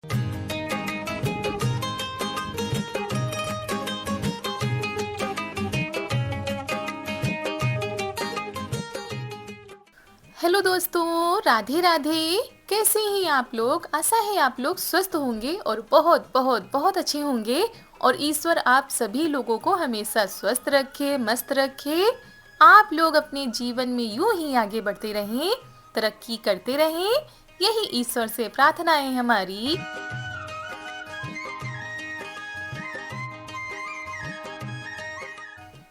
Hello दोस्तों, राधे राधे। कैसे हैं आप लोग? आशा है आप लोग स्वस्थ होंगे और बहुत बहुत बहुत अच्छे होंगे। और ईश्वर आप सभी लोगों को हमेशा स्वस्थ रखे, मस्त रखे। आप लोग अपने जीवन में यूं ही आगे बढ़ते रहें, तरक्की करते रहें। यही ईश्वर से प्रार्थना है हमारी।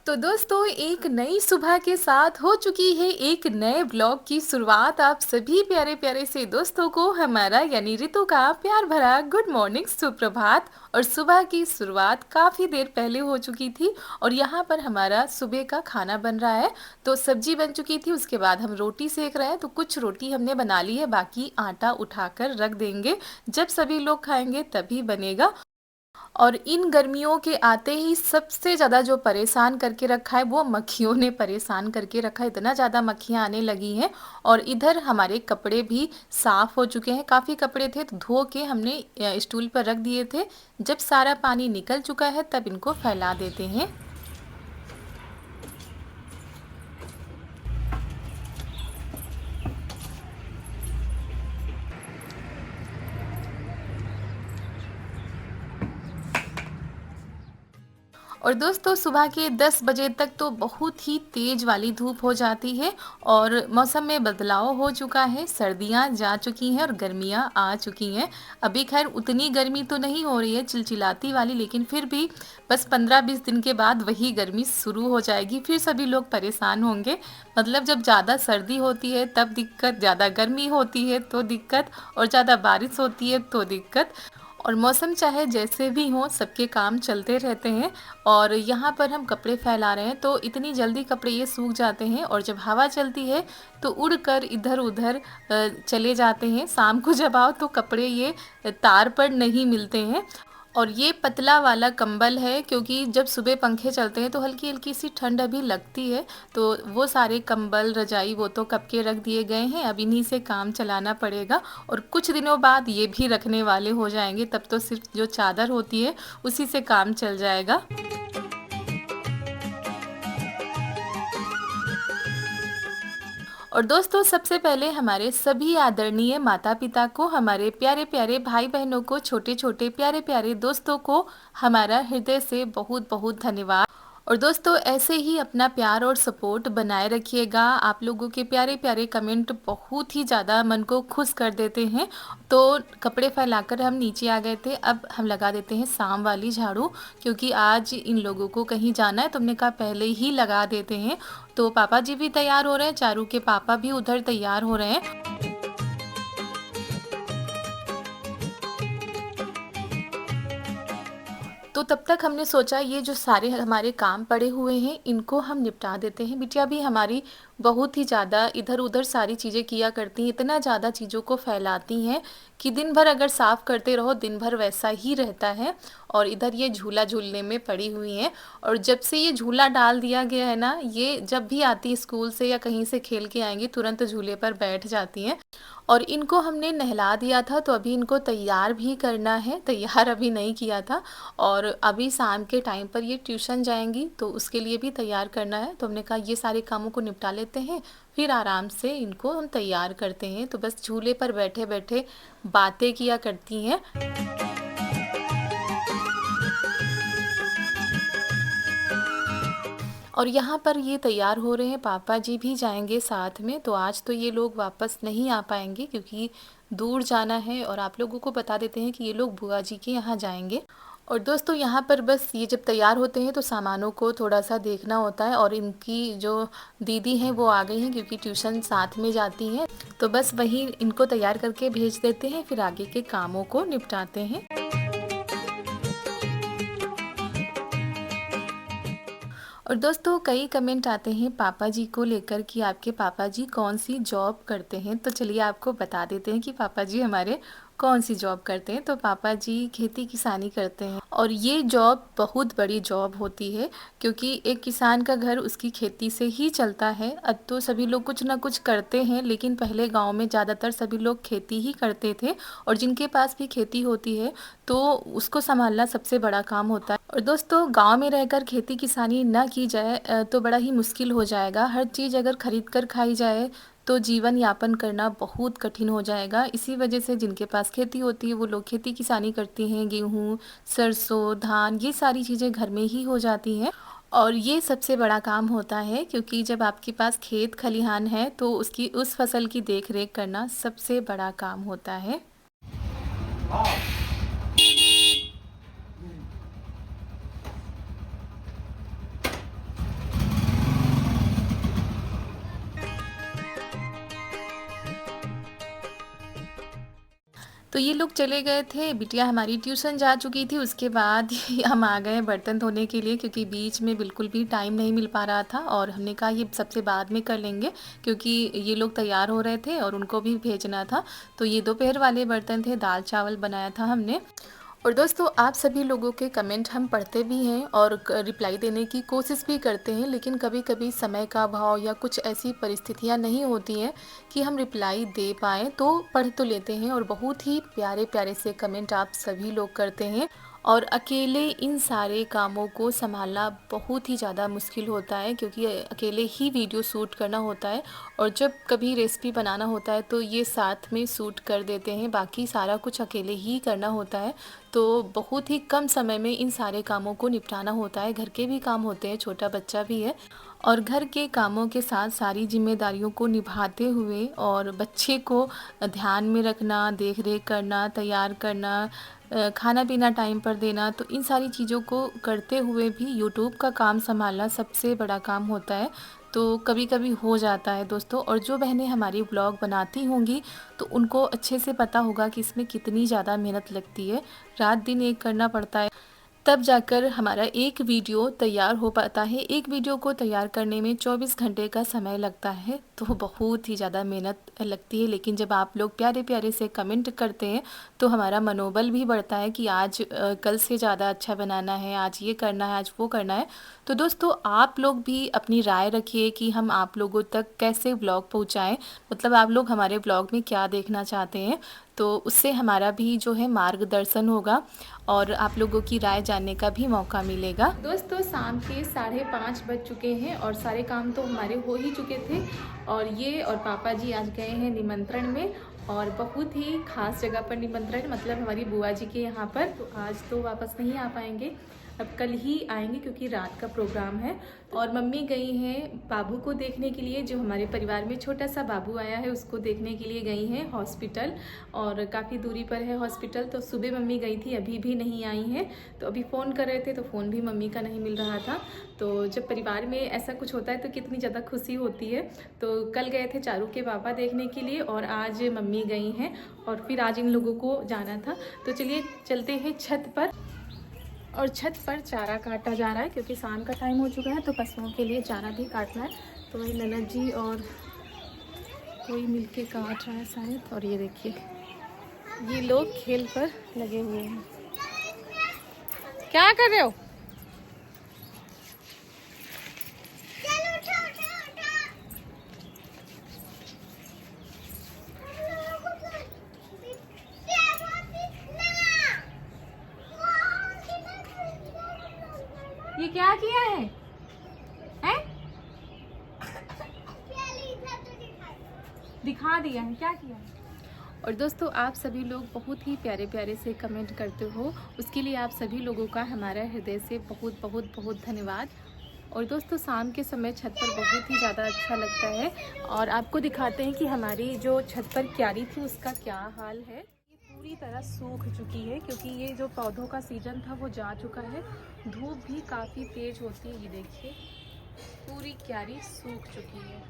तो दोस्तों, एक नई सुबह के साथ हो चुकी है एक नए ब्लॉग की शुरुआत। आप सभी प्यारे प्यारे से दोस्तों को हमारा यानी रितु का प्यार भरा गुड मॉर्निंग, सुप्रभात। और सुबह की शुरुआत काफ़ी देर पहले हो चुकी थी और यहाँ पर हमारा सुबह का खाना बन रहा है। तो सब्जी बन चुकी थी, उसके बाद हम रोटी सेक रहे हैं। तो कुछ रोटी हमने बना ली है, बाकी आटा उठाकर रख देंगे, जब सभी लोग खाएंगे तभी बनेगा। और इन गर्मियों के आते ही सबसे ज़्यादा जो परेशान करके रखा है वो मक्खियों ने परेशान करके रखा है। इतना ज़्यादा मक्खियाँ आने लगी हैं। और इधर हमारे कपड़े भी साफ़ हो चुके हैं। काफ़ी कपड़े थे तो धो के हमने स्टूल पर रख दिए थे। जब सारा पानी निकल चुका है तब इनको फैला देते हैं। और दोस्तों, सुबह के 10 बजे तक तो बहुत ही तेज़ वाली धूप हो जाती है और मौसम में बदलाव हो चुका है। सर्दियां जा चुकी हैं और गर्मियां आ चुकी हैं। अभी खैर उतनी गर्मी तो नहीं हो रही है चिलचिलाती वाली, लेकिन फिर भी बस 15-20 दिन के बाद वही गर्मी शुरू हो जाएगी। फिर सभी लोग परेशान होंगे। मतलब जब ज़्यादा सर्दी होती है तब दिक्कत, ज़्यादा गर्मी होती है तो दिक्कत, और ज़्यादा बारिश होती है तो दिक्कत। और मौसम चाहे जैसे भी हो, सबके काम चलते रहते हैं। और यहाँ पर हम कपड़े फैला रहे हैं तो इतनी जल्दी कपड़े ये सूख जाते हैं और जब हवा चलती है तो उड़कर इधर उधर चले जाते हैं। शाम को जब आओ तो कपड़े ये तार पर नहीं मिलते हैं। और ये पतला वाला कंबल है, क्योंकि जब सुबह पंखे चलते हैं तो हल्की हल्की सी ठंड अभी लगती है। तो वो सारे कंबल रजाई वो तो कब के रख दिए गए हैं, अब इन्हीं से काम चलाना पड़ेगा। और कुछ दिनों बाद ये भी रखने वाले हो जाएंगे, तब तो सिर्फ जो चादर होती है उसी से काम चल जाएगा। और दोस्तों, सबसे पहले हमारे सभी आदरणीय माता पिता को, हमारे प्यारे प्यारे भाई बहनों को, छोटे छोटे प्यारे प्यारे दोस्तों को हमारा हृदय से बहुत बहुत धन्यवाद। और दोस्तों, ऐसे ही अपना प्यार और सपोर्ट बनाए रखिएगा। आप लोगों के प्यारे प्यारे कमेंट बहुत ही ज़्यादा मन को खुश कर देते हैं। तो कपड़े फैलाकर हम नीचे आ गए थे, अब हम लगा देते हैं शाम वाली झाड़ू, क्योंकि आज इन लोगों को कहीं जाना है तो हमने कहा पहले ही लगा देते हैं। तो पापा जी भी तैयार हो रहे हैं, चारू के पापा भी उधर तैयार हो रहे हैं। तो तब तक हमने सोचा ये जो सारे हमारे काम पड़े हुए हैं इनको हम निपटा देते हैं। बिटिया भी हमारी बहुत ही ज़्यादा इधर उधर सारी चीज़ें किया करती हैं, इतना ज़्यादा चीज़ों को फैलाती हैं कि दिन भर अगर साफ़ करते रहो दिन भर वैसा ही रहता है। और इधर ये झूला झूलने में पड़ी हुई हैं। और जब से ये झूला डाल दिया गया है ना, ये जब भी आती स्कूल से या कहीं से खेल के आएंगी तुरंत झूले पर बैठ जाती हैं। और इनको हमने नहला दिया था तो अभी इनको तैयार भी करना है, तैयार अभी नहीं किया था। और अभी शाम के टाइम पर ये ट्यूशन जाएंगी तो उसके लिए भी तैयार करना है। तो हमने कहा ये सारे कामों को निपटा लेते हैं, फिर आराम से इनको हम तैयार करते हैं। तो बस झूले पर बैठे बैठे बातें किया करती हैं। और यहाँ पर ये तैयार हो रहे हैं, पापा जी भी जाएंगे साथ में। तो आज तो ये लोग वापस नहीं आ पाएंगे क्योंकि दूर जाना है। और आप लोगों को बता देते हैं कि ये लोग बुआ जी के यहाँ जाएंगे। और दोस्तों, यहाँ पर बस ये जब तैयार होते हैं तो सामानों को थोड़ा सा देखना होता है। और इनकी जो दीदी हैं वो आ गई हैं क्योंकि ट्यूशन साथ में जाती हैं। तो बस वही इनको तैयार करके भेज देते हैं, फिर आगे के कामों को निपटाते हैं। और दोस्तों, कई कमेंट आते हैं पापा जी को लेकर कि आपके पापा जी कौन सी जॉब करते हैं। तो चलिए आपको बता देते हैं कि पापा जी हमारे कौन सी जॉब करते हैं? तो पापा जी खेती किसानी करते हैं और ये जॉब बहुत बड़ी जॉब होती है क्योंकि एक किसान का घर उसकी खेती से ही चलता है। अब तो सभी लोग कुछ ना कुछ करते हैं, लेकिन पहले गांव में ज़्यादातर सभी लोग खेती ही करते थे और जिनके पास भी खेती होती है तो उसको संभालना सबसे बड़ा काम होता है। और दोस्तों, गांव में रहकर खेती किसानी ना की जाए तो बड़ा ही मुश्किल हो जाएगा। हर चीज़ अगर खरीद कर खाई जाए तो जीवन यापन करना बहुत कठिन हो जाएगा। इसी वजह से जिनके पास खेती होती है वो लोग खेती किसानी करते हैं। गेहूँ, सरसों, धान, ये सारी चीज़ें घर में ही हो जाती हैं और ये सबसे बड़ा काम होता है क्योंकि जब आपके पास खेत खलिहान है तो उसकी उस फसल की देख रेख करना सबसे बड़ा काम होता है। तो ये लोग चले गए थे, बिटिया हमारी ट्यूशन जा चुकी थी, उसके बाद ही हम आ गए बर्तन धोने के लिए क्योंकि बीच में बिल्कुल भी टाइम नहीं मिल पा रहा था और हमने कहा ये सबसे बाद में कर लेंगे क्योंकि ये लोग तैयार हो रहे थे और उनको भी भेजना था। तो ये दोपहर वाले बर्तन थे, दाल चावल बनाया था हमने। और दोस्तों, आप सभी लोगों के कमेंट हम पढ़ते भी हैं और रिप्लाई देने की कोशिश भी करते हैं, लेकिन कभी कभी समय का अभाव या कुछ ऐसी परिस्थितियां नहीं होती हैं कि हम रिप्लाई दे पाएँ, तो पढ़ तो लेते हैं। और बहुत ही प्यारे प्यारे से कमेंट आप सभी लोग करते हैं और अकेले इन सारे कामों को संभालना बहुत ही ज़्यादा मुश्किल होता है क्योंकि अकेले ही वीडियो शूट करना होता है और जब कभी रेसिपी बनाना होता है तो ये साथ में शूट कर देते हैं, बाकी सारा कुछ अकेले ही करना होता है। तो बहुत ही कम समय में इन सारे कामों को निपटाना होता है। घर के भी काम होते हैं, छोटा बच्चा भी है और घर के कामों के साथ सारी जिम्मेदारियों को निभाते हुए और बच्चे को ध्यान में रखना, देख रेख करना, तैयार करना, खाना पीना टाइम पर देना, तो इन सारी चीज़ों को करते हुए भी यूट्यूब का काम संभालना सबसे बड़ा काम होता है। तो कभी कभी हो जाता है दोस्तों। और जो बहनें हमारी ब्लॉग बनाती होंगी तो उनको अच्छे से पता होगा कि इसमें कितनी ज़्यादा मेहनत लगती है, रात दिन एक करना पड़ता है, तब जाकर हमारा एक वीडियो तैयार हो पाता है। एक वीडियो को तैयार करने में 24 घंटे का समय लगता है, तो बहुत ही ज़्यादा मेहनत लगती है। लेकिन जब आप लोग प्यारे प्यारे से कमेंट करते हैं तो हमारा मनोबल भी बढ़ता है कि आज कल से ज़्यादा अच्छा बनाना है, आज ये करना है, आज वो करना है। तो दोस्तों, आप लोग भी अपनी राय रखिए कि हम आप लोगों तक कैसे ब्लॉग पहुँचाएँ, मतलब आप लोग हमारे ब्लॉग में क्या देखना चाहते हैं, तो उससे हमारा भी जो है मार्गदर्शन होगा और आप लोगों की राय जानने का भी मौका मिलेगा। दोस्तों, शाम के 5:30 बज चुके हैं और सारे काम तो हमारे हो ही चुके थे और ये और पापा जी आज गए हैं निमंत्रण में और बहुत ही खास जगह पर निमंत्रण, मतलब हमारी बुआ जी के यहाँ पर। तो आज तो वापस नहीं आ पाएंगे, अब कल ही आएंगे क्योंकि रात का प्रोग्राम है। और मम्मी गई हैं बाबू को देखने के लिए, जो हमारे परिवार में छोटा सा बाबू आया है उसको देखने के लिए गई हैं हॉस्पिटल, और काफ़ी दूरी पर है हॉस्पिटल। तो सुबह मम्मी गई थी, अभी भी नहीं आई हैं। तो अभी फ़ोन कर रहे थे तो फ़ोन भी मम्मी का नहीं मिल रहा था। तो जब परिवार में ऐसा कुछ होता है तो कितनी ज़्यादा खुशी होती है। तो कल गए थे चारू के पापा देखने के लिए और आज मम्मी गई हैं और फिर आज इन लोगों को जाना था। तो चलिए चलते हैं छत पर, और छत पर चारा काटा जा रहा है क्योंकि शाम का टाइम हो चुका है तो पशुओं के लिए चारा भी काटना है। तो वही ननद जी और कोई मिलके काट रहा है शायद। और ये देखिए, ये लोग खेल पर लगे हुए हैं। क्या कर रहे हो? ये क्या किया है? हैं? दिखा दिया है, क्या किया है? और दोस्तों, आप सभी लोग बहुत ही प्यारे प्यारे से कमेंट करते हो, उसके लिए आप सभी लोगों का हमारा हृदय से बहुत बहुत बहुत धन्यवाद। और दोस्तों, शाम के समय छत पर बहुत ही ज़्यादा अच्छा लगता है और आपको दिखाते हैं कि हमारी जो छत पर क्यारी थी उसका क्या हाल है। पूरी तरह सूख चुकी है क्योंकि ये जो पौधों का सीजन था वो जा चुका है। धूप भी काफ़ी तेज होती है, ये देखिए पूरी क्यारी सूख चुकी है।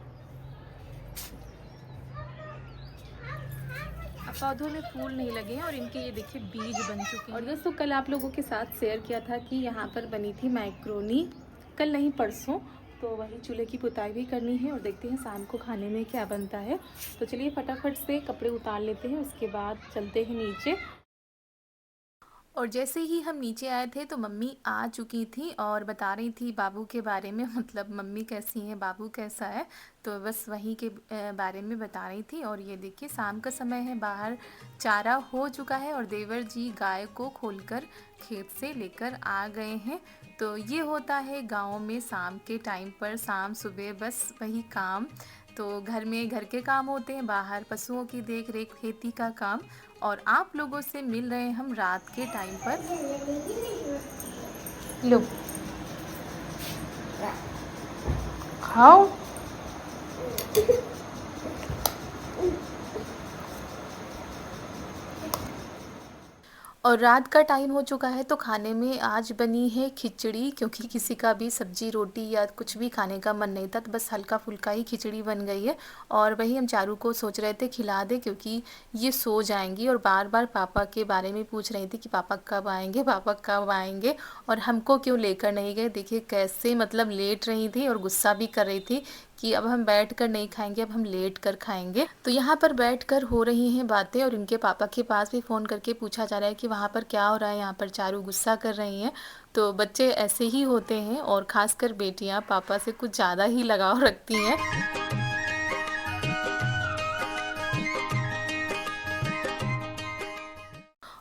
अब पौधों में फूल नहीं लगे हैं और इनके ये देखिए बीज बन चुके हैं। और दोस्तों, कल आप लोगों के साथ शेयर किया था कि यहाँ पर बनी थी मैक्रोनी, कल नहीं परसों, तो वही चूल्हे की पुताई भी करनी है और देखते हैं शाम को खाने में क्या बनता है। तो चलिए फटाफट से कपड़े उतार लेते हैं, उसके बाद चलते हैं नीचे। और जैसे ही हम नीचे आए थे तो मम्मी आ चुकी थी और बता रही थी बाबू के बारे में मतलब मम्मी कैसी है, बाबू कैसा है। तो बस वही के बारे में बता रही थी। और ये देखिए शाम का समय है, बाहर चारा हो चुका है और देवर जी गाय को खोलकर खेत से लेकर आ गए हैं। तो ये होता है गाँव में शाम के टाइम पर, शाम सुबह बस वही काम। तो घर में घर के काम होते हैं, बाहर पशुओं की देख रेख, खेती का काम। और आप लोगों से मिल रहे हैं हम रात के टाइम पर। लो खाओ। और रात का टाइम हो चुका है तो खाने में आज बनी है खिचड़ी, क्योंकि किसी का भी सब्जी रोटी या कुछ भी खाने का मन नहीं था, तो बस हल्का फुल्का ही खिचड़ी बन गई है। और वही हम चारू को सोच रहे थे खिला दे, क्योंकि ये सो जाएंगी और बार बार पापा के बारे में पूछ रही थी कि पापा कब आएंगे, पापा कब आएंगे, और हमको क्यों लेकर नहीं गए। देखिए कैसे मतलब लेट रही थी और गुस्सा भी कर रही थी कि अब हम बैठ कर नहीं खाएंगे, अब हम लेट कर खाएंगे। तो यहाँ पर बैठ कर हो रही हैं बातें और इनके पापा के पास भी फ़ोन करके पूछा जा रहा है कि वहाँ पर क्या हो रहा है। यहाँ पर चारू गुस्सा कर रही हैं। तो बच्चे ऐसे ही होते हैं और ख़ासकर बेटियाँ पापा से कुछ ज़्यादा ही लगाव रखती हैं।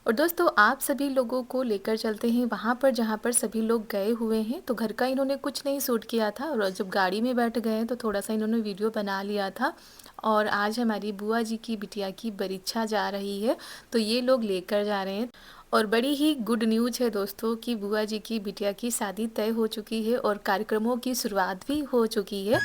और दोस्तों आप सभी लोगों को लेकर चलते हैं वहाँ पर जहाँ पर सभी लोग गए हुए हैं। तो घर का इन्होंने कुछ नहीं शूट किया था और जब गाड़ी में बैठ गए तो थोड़ा सा इन्होंने वीडियो बना लिया था। और आज हमारी बुआ जी की बिटिया की परीक्षा जा रही है, तो ये लोग लेकर जा रहे हैं। और बड़ी ही गुड न्यूज़ है दोस्तों कि बुआ जी की बिटिया की शादी तय हो चुकी है और कार्यक्रमों की शुरुआत भी हो चुकी है।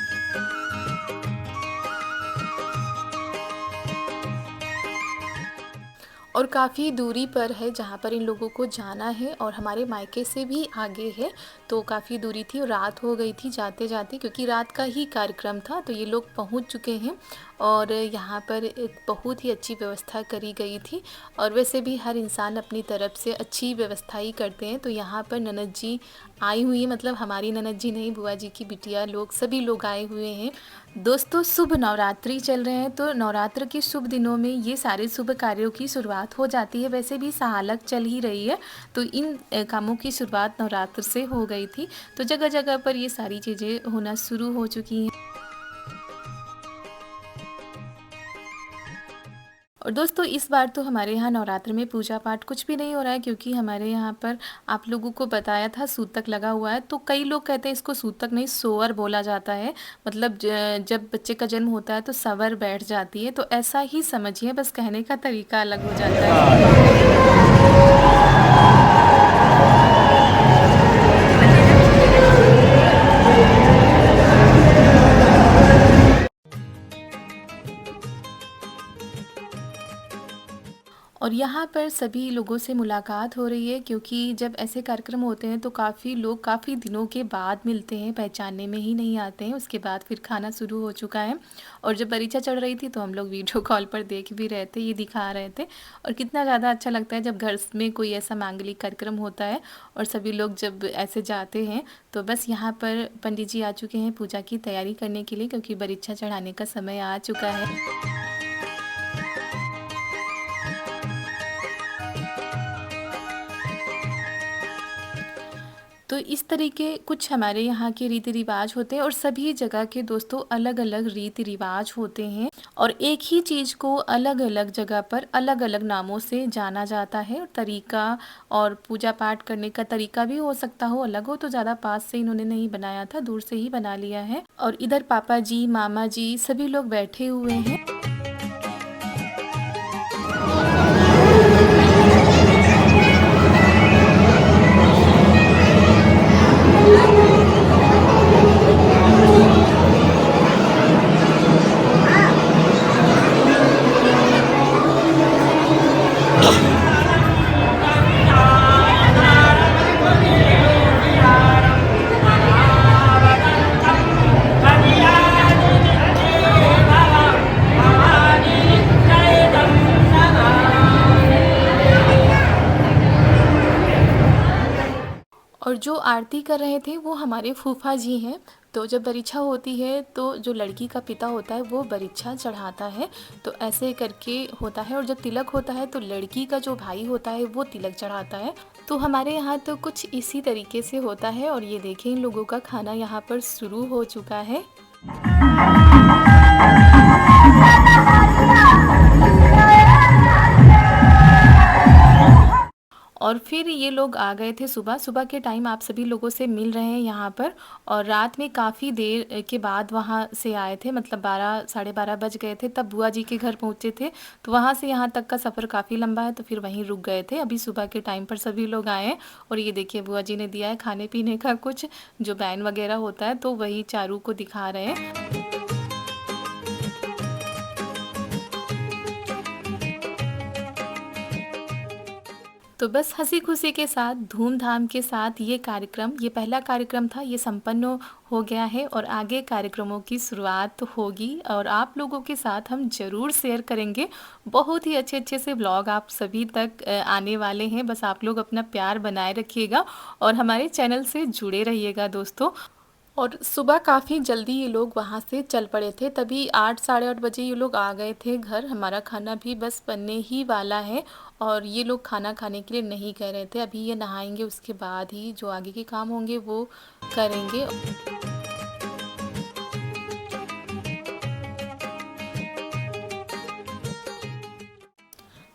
और काफ़ी दूरी पर है जहाँ पर इन लोगों को जाना है और हमारे मायके से भी आगे है। तो काफ़ी दूरी थी और रात हो गई थी जाते जाते, क्योंकि रात का ही कार्यक्रम था। तो ये लोग पहुँच चुके हैं और यहाँ पर एक बहुत ही अच्छी व्यवस्था करी गई थी। और वैसे भी हर इंसान अपनी तरफ से अच्छी व्यवस्था ही करते हैं। तो यहाँ पर ननद जी आई हुई है, मतलब हमारी ननद जी नहीं, बुआ जी की बिटिया लोग सभी लोग आए हुए हैं। दोस्तों शुभ नवरात्रि चल रहे हैं, तो नवरात्र के शुभ दिनों में ये सारे शुभ कार्यों की शुरुआत हो जाती है। वैसे भी सहालग चल ही रही है, तो इन कामों की शुरुआत नवरात्र से हो गई थी। तो जगह जगह पर ये सारी चीज़ें होना शुरू हो चुकी हैं। और दोस्तों इस बार तो हमारे यहाँ नवरात्र में पूजा पाठ कुछ भी नहीं हो रहा है, क्योंकि हमारे यहाँ पर आप लोगों को बताया था सूतक लगा हुआ है। तो कई लोग कहते हैं इसको सूतक नहीं सोवर बोला जाता है, मतलब जब बच्चे का जन्म होता है तो सवर बैठ जाती है। तो ऐसा ही समझिए, बस कहने का तरीका अलग हो जाता है। और यहाँ पर सभी लोगों से मुलाकात हो रही है, क्योंकि जब ऐसे कार्यक्रम होते हैं तो काफ़ी लोग काफ़ी दिनों के बाद मिलते हैं, पहचानने में ही नहीं आते हैं। उसके बाद फिर खाना शुरू हो चुका है। और जब परीक्षा चढ़ रही थी तो हम लोग वीडियो कॉल पर देख भी रहे थे, ये दिखा रहे थे। और कितना ज़्यादा अच्छा लगता है जब घर में कोई ऐसा मांगलिक कार्यक्रम होता है और सभी लोग जब ऐसे जाते हैं। तो बस यहाँ पर पंडित जी आ चुके हैं पूजा की तैयारी करने के लिए, क्योंकि परीक्षा चढ़ाने का समय आ चुका है। तो इस तरीके कुछ हमारे यहाँ के रीति रिवाज होते हैं और सभी जगह के दोस्तों अलग अलग रीति रिवाज होते हैं। और एक ही चीज़ को अलग अलग जगह पर अलग अलग नामों से जाना जाता है। और तरीका और पूजा पाठ करने का तरीका भी हो सकता हो अलग हो, तो ज़्यादा पास से इन्होंने नहीं बनाया था, दूर से ही बना लिया है। और इधर पापा जी मामा जी सभी लोग बैठे हुए हैं। और जो आरती कर रहे थे वो हमारे फूफा जी हैं। तो जब बरीक्षा होती है तो जो लड़की का पिता होता है वो बरीक्षा चढ़ाता है। तो ऐसे करके होता है। और जब तिलक होता है तो लड़की का जो भाई होता है वो तिलक चढ़ाता है। तो हमारे यहाँ तो कुछ इसी तरीके से होता है। और ये देखें, इन लोगों का खाना यहाँ पर शुरू हो चुका है। और फिर ये लोग आ गए थे सुबह सुबह के टाइम, आप सभी लोगों से मिल रहे हैं यहाँ पर। और रात में काफ़ी देर के बाद वहाँ से आए थे, मतलब 12 साढ़े 12 बज गए थे, तब बुआ जी के घर पहुँचे थे। तो वहाँ से यहाँ तक का सफ़र काफ़ी लंबा है, तो फिर वहीं रुक गए थे। अभी सुबह के टाइम पर सभी लोग आए हैं। और ये देखिए, बुआ जी ने दिया है खाने पीने का कुछ, जो बैन वगैरह होता है, तो वही चारू को दिखा रहे हैं। तो बस हँसी खुशी के साथ, धूमधाम के साथ ये कार्यक्रम, ये पहला कार्यक्रम था, ये संपन्न हो गया है। और आगे कार्यक्रमों की शुरुआत होगी और आप लोगों के साथ हम ज़रूर शेयर करेंगे। बहुत ही अच्छे अच्छे से व्लॉग आप सभी तक आने वाले हैं। बस आप लोग अपना प्यार बनाए रखिएगा और हमारे चैनल से जुड़े रहिएगा दोस्तों। और सुबह काफ़ी जल्दी ये लोग वहाँ से चल पड़े थे, तभी 8 साढ़े 8 बजे ये लोग आ गए थे घर। हमारा खाना भी बस बनने ही वाला है। और ये लोग खाना खाने के लिए नहीं गए रहे थे। अभी ये नहाएंगे, उसके बाद ही जो आगे के काम होंगे वो करेंगे।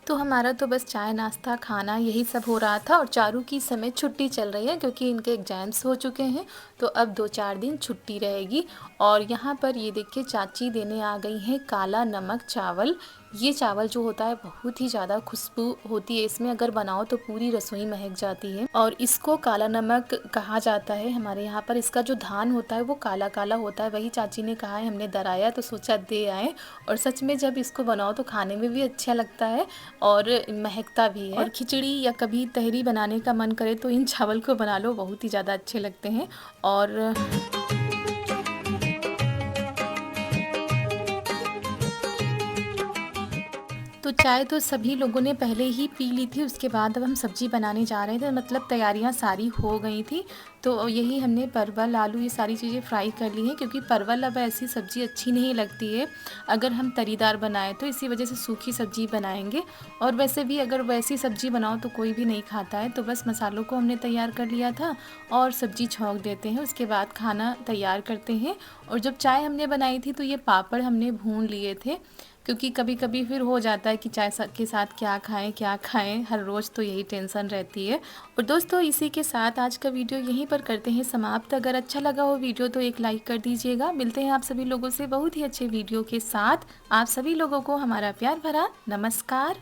तो हमारा तो बस चाय नाश्ता खाना यही सब हो रहा था। और चारू की इस समय छुट्टी चल रही है क्योंकि इनके एग्ज़ाम्स हो चुके हैं। तो अब 2-4 दिन छुट्टी रहेगी। और यहाँ पर ये देखिए, चाची देने आ गई हैं काला नमक चावल। ये चावल जो होता है बहुत ही ज़्यादा खुशबू होती है इसमें, अगर बनाओ तो पूरी रसोई महक जाती है। और इसको काला नमक कहा जाता है हमारे यहाँ पर। इसका जो धान होता है वो काला काला होता है। वही चाची ने कहा है, हमने दराया तो सोचा दे आए। और सच में जब इसको बनाओ तो खाने में भी अच्छा लगता है और महकता भी है। और खिचड़ी या कभी तहरी बनाने का मन करे तो इन चावल को बना लो, बहुत ही ज़्यादा अच्छे लगते हैं। और तो चाय तो सभी लोगों ने पहले ही पी ली थी। उसके बाद अब हम सब्ज़ी बनाने जा रहे थे, मतलब तैयारियां सारी हो गई थी। तो यही हमने परवल आलू ये सारी चीज़ें फ्राई कर ली हैं, क्योंकि परवल अब ऐसी सब्ज़ी अच्छी नहीं लगती है अगर हम तरीदार बनाएं तो। इसी वजह से सूखी सब्ज़ी बनाएंगे। और वैसे भी अगर वैसी सब्ज़ी बनाओ तो कोई भी नहीं खाता है। तो बस मसालों को हमने तैयार कर लिया था और सब्ज़ी छौंक देते हैं, उसके बाद खाना तैयार करते हैं। और जब चाय हमने बनाई थी तो ये पापड़ हमने भून लिए थे, क्योंकि कभी कभी फिर हो जाता है कि चाय के साथ क्या खाएं, हर रोज़ तो यही टेंशन रहती है। और दोस्तों, इसी के साथ आज का वीडियो यहीं पर करते हैं समाप्त। अगर अच्छा लगा हो वीडियो तो एक लाइक कर दीजिएगा। मिलते हैं आप सभी लोगों से बहुत ही अच्छे वीडियो के साथ। आप सभी लोगों को हमारा प्यार भरा नमस्कार।